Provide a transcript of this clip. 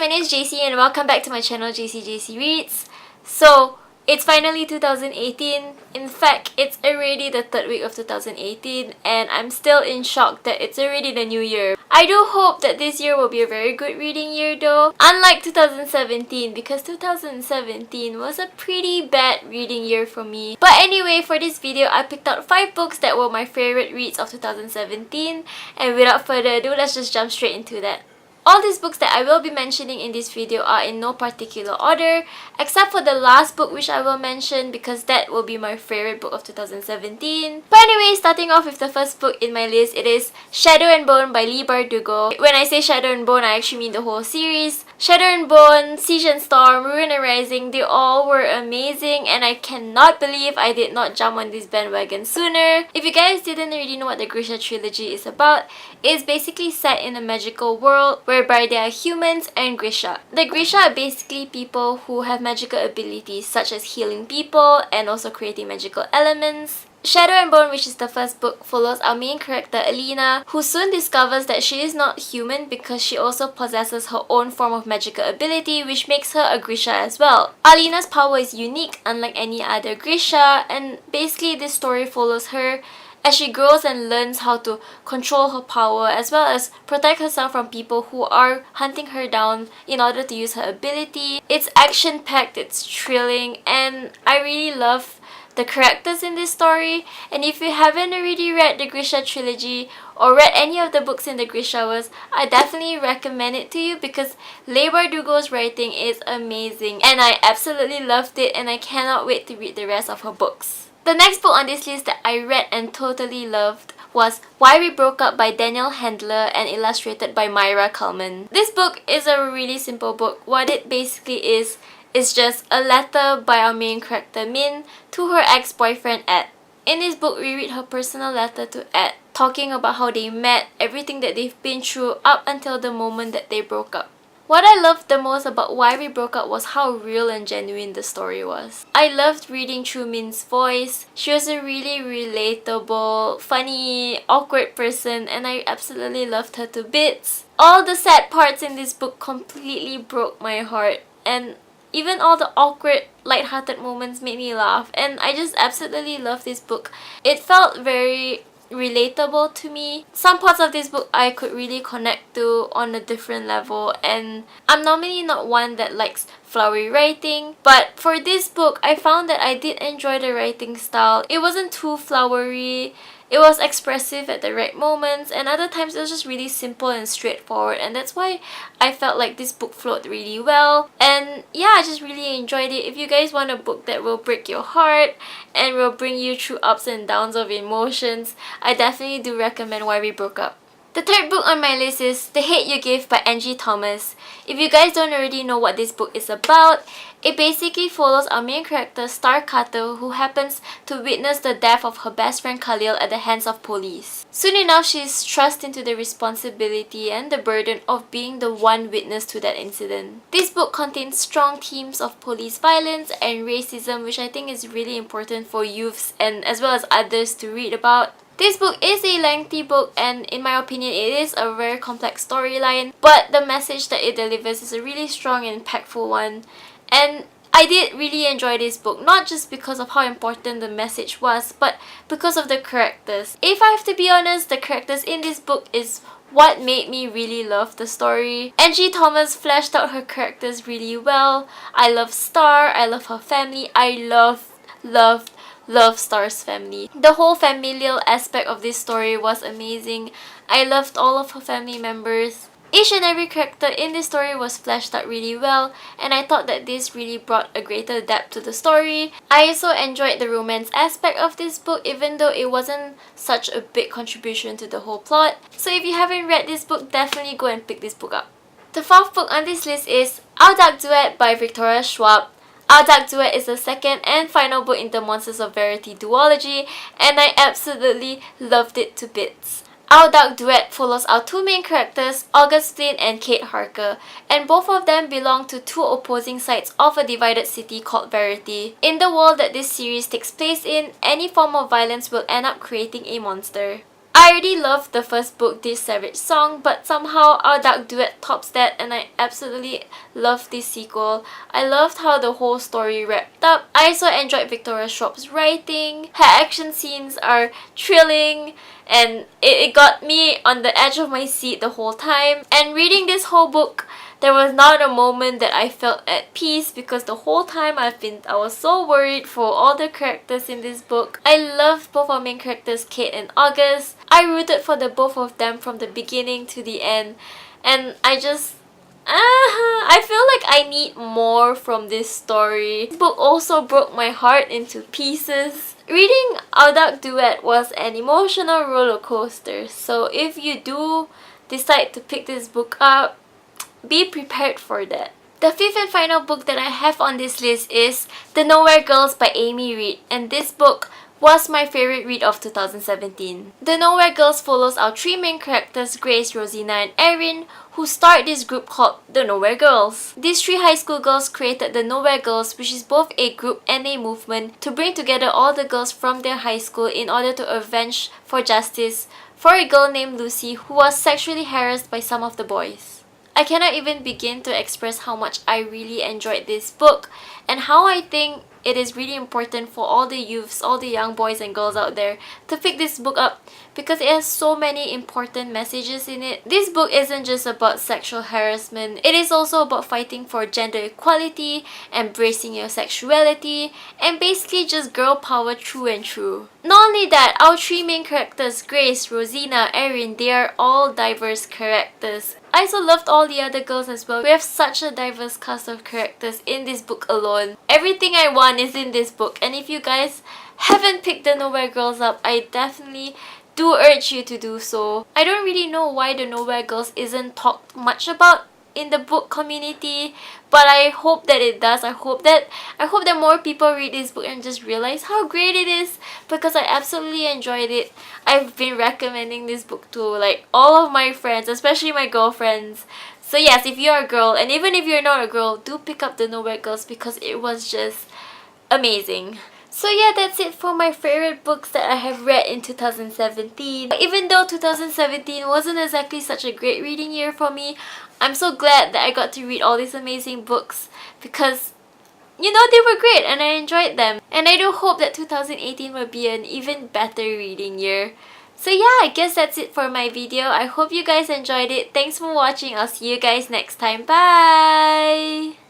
my name is JC and welcome back to my channel JC Reads. So, it's finally 2018. In fact, it's already the third week of 2018 and I'm still in shock that it's already the new year. I do hope that this year will be a very good reading year though, unlike 2017, because 2017 was a pretty bad reading year for me. But anyway, for this video, I picked out 5 books that were my favorite reads of 2017, and without further ado, let's just jump straight into that. All these books that I will be mentioning in this video are in no particular order, except for the last book which I will mention because that will be my favorite book of 2017. But anyway, starting off with the first book in my list, it is Shadow and Bone by Leigh Bardugo. When I say Shadow and Bone, I actually mean the whole series. Shadow and Bone, Siege and Storm, Ruin and Rising, they all were amazing and I cannot believe I did not jump on this bandwagon sooner. If you guys didn't already know what the Grisha trilogy is about, it's basically set in a magical world whereby there are humans and Grisha. The Grisha are basically people who have magical abilities such as healing people and also creating magical elements. Shadow and Bone, which is the first book, follows our main character Alina, who soon discovers that she is not human because she also possesses her own form of magical ability, which makes her a Grisha as well. Alina's power is unique, unlike any other Grisha, and basically this story follows her as she grows and learns how to control her power as well as protect herself from people who are hunting her down in order to use her ability. It's action-packed, it's thrilling, and I really love the characters in this story. And if you haven't already read the Grisha trilogy or read any of the books in the Grishaverse, I definitely recommend it to you because Leigh Bardugo's writing is amazing and I absolutely loved it and I cannot wait to read the rest of her books. The next book on this list that I read and totally loved was Why We Broke Up by Daniel Handler and illustrated by Myra Kalman. This book is a really simple book. What it basically is just a letter by our main character Min to her ex-boyfriend Ed. In this book, we read her personal letter to Ed, talking about how they met, everything that they've been through up until the moment that they broke up. What I loved the most about Why We Broke Up was how real and genuine the story was. I loved reading through Min's voice. She was a really relatable, funny, awkward person and I absolutely loved her to bits. All the sad parts in this book completely broke my heart and even all the awkward, light-hearted moments made me laugh and I just absolutely love this book. It felt very relatable to me. Some parts of this book I could really connect to on a different level and I'm normally not one that likes flowery writing, but for this book I found that I did enjoy the writing style. It wasn't too flowery. It was expressive at the right moments and other times it was just really simple and straightforward and that's why I felt like this book flowed really well. And yeah, I just really enjoyed it. If you guys want a book that will break your heart and will bring you through ups and downs of emotions, I definitely do recommend Why We Broke Up. The third book on my list is The Hate You Give by Angie Thomas. If you guys don't already know what this book is about, it basically follows our main character Star Carter, who happens to witness the death of her best friend Khalil at the hands of police. Soon enough, she is thrust into the responsibility and the burden of being the one witness to that incident. This book contains strong themes of police violence and racism, which I think is really important for youths and as well as others to read about. This book is a lengthy book and in my opinion it is a very complex storyline, but the message that it delivers is a really strong and impactful one. And I did really enjoy this book, not just because of how important the message was, but because of the characters. If I have to be honest, the characters in this book is what made me really love the story. Angie Thomas fleshed out her characters really well. I love Star, I love her family, I love Star's family. The whole familial aspect of this story was amazing. I loved all of her family members. Each and every character in this story was fleshed out really well and I thought that this really brought a greater depth to the story. I also enjoyed the romance aspect of this book even though it wasn't such a big contribution to the whole plot. So if you haven't read this book, definitely go and pick this book up. The fourth book on this list is Our Dark Duet by Victoria Schwab. Our Dark Duet is the second and final book in the Monsters of Verity duology and I absolutely loved it to bits. Our Dark Duet follows our two main characters, August Flynn and Kate Harker, and both of them belong to two opposing sides of a divided city called Verity. In the world that this series takes place in, any form of violence will end up creating a monster. I already loved the first book, This Savage Song, but somehow Our Dark Duet tops that, and I absolutely love this sequel. I loved how the whole story wrapped up. I also enjoyed Victoria Schwab's writing. Her action scenes are thrilling, and it got me on the edge of my seat the whole time. And reading this whole book, there was not a moment that I felt at peace, because the whole time I was so worried for all the characters in this book. I loved both our main characters, Kate and August. I rooted for the both of them from the beginning to the end, and I feel like I need more from this story. This book also broke my heart into pieces. Reading Our Dark Duet was an emotional roller coaster, so if you do decide to pick this book up, be prepared for that. The fifth and final book that I have on this list is The Nowhere Girls by Amy Reed, and this book was my favorite read of 2017. The Nowhere Girls follows our three main characters, Grace, Rosina, and Erin, who start this group called The Nowhere Girls. These three high school girls created The Nowhere Girls, which is both a group and a movement to bring together all the girls from their high school in order to avenge for justice for a girl named Lucy who was sexually harassed by some of the boys. I cannot even begin to express how much I really enjoyed this book, and how I think it is really important for all the youths, all the young boys and girls out there to pick this book up, because it has so many important messages in it. This book isn't just about sexual harassment, it is also about fighting for gender equality, embracing your sexuality, and basically just girl power through and through. Not only that, our three main characters, Grace, Rosina, Erin, they are all diverse characters. I also loved all the other girls as well. We have such a diverse cast of characters in this book alone. Everything I want is in this book, and if you guys haven't picked The Nowhere Girls up, I definitely do urge you to do so. I don't really know why The Nowhere Girls isn't talked much about in the book community, but I hope that it does. I hope that more people read this book and just realize how great it is, because I absolutely enjoyed it. I've been recommending this book to like all of my friends, especially my girlfriends. So yes, if you're a girl, and even if you're not a girl, do pick up The Nowhere Girls, because it was just amazing. So yeah, that's it for my favorite books that I have read in 2017. Even though 2017 wasn't exactly such a great reading year for me, I'm so glad that I got to read all these amazing books, because you know, they were great and I enjoyed them. And I do hope that 2018 will be an even better reading year. So yeah, I guess that's it for my video. I hope you guys enjoyed it. Thanks for watching. I'll see you guys next time. Bye!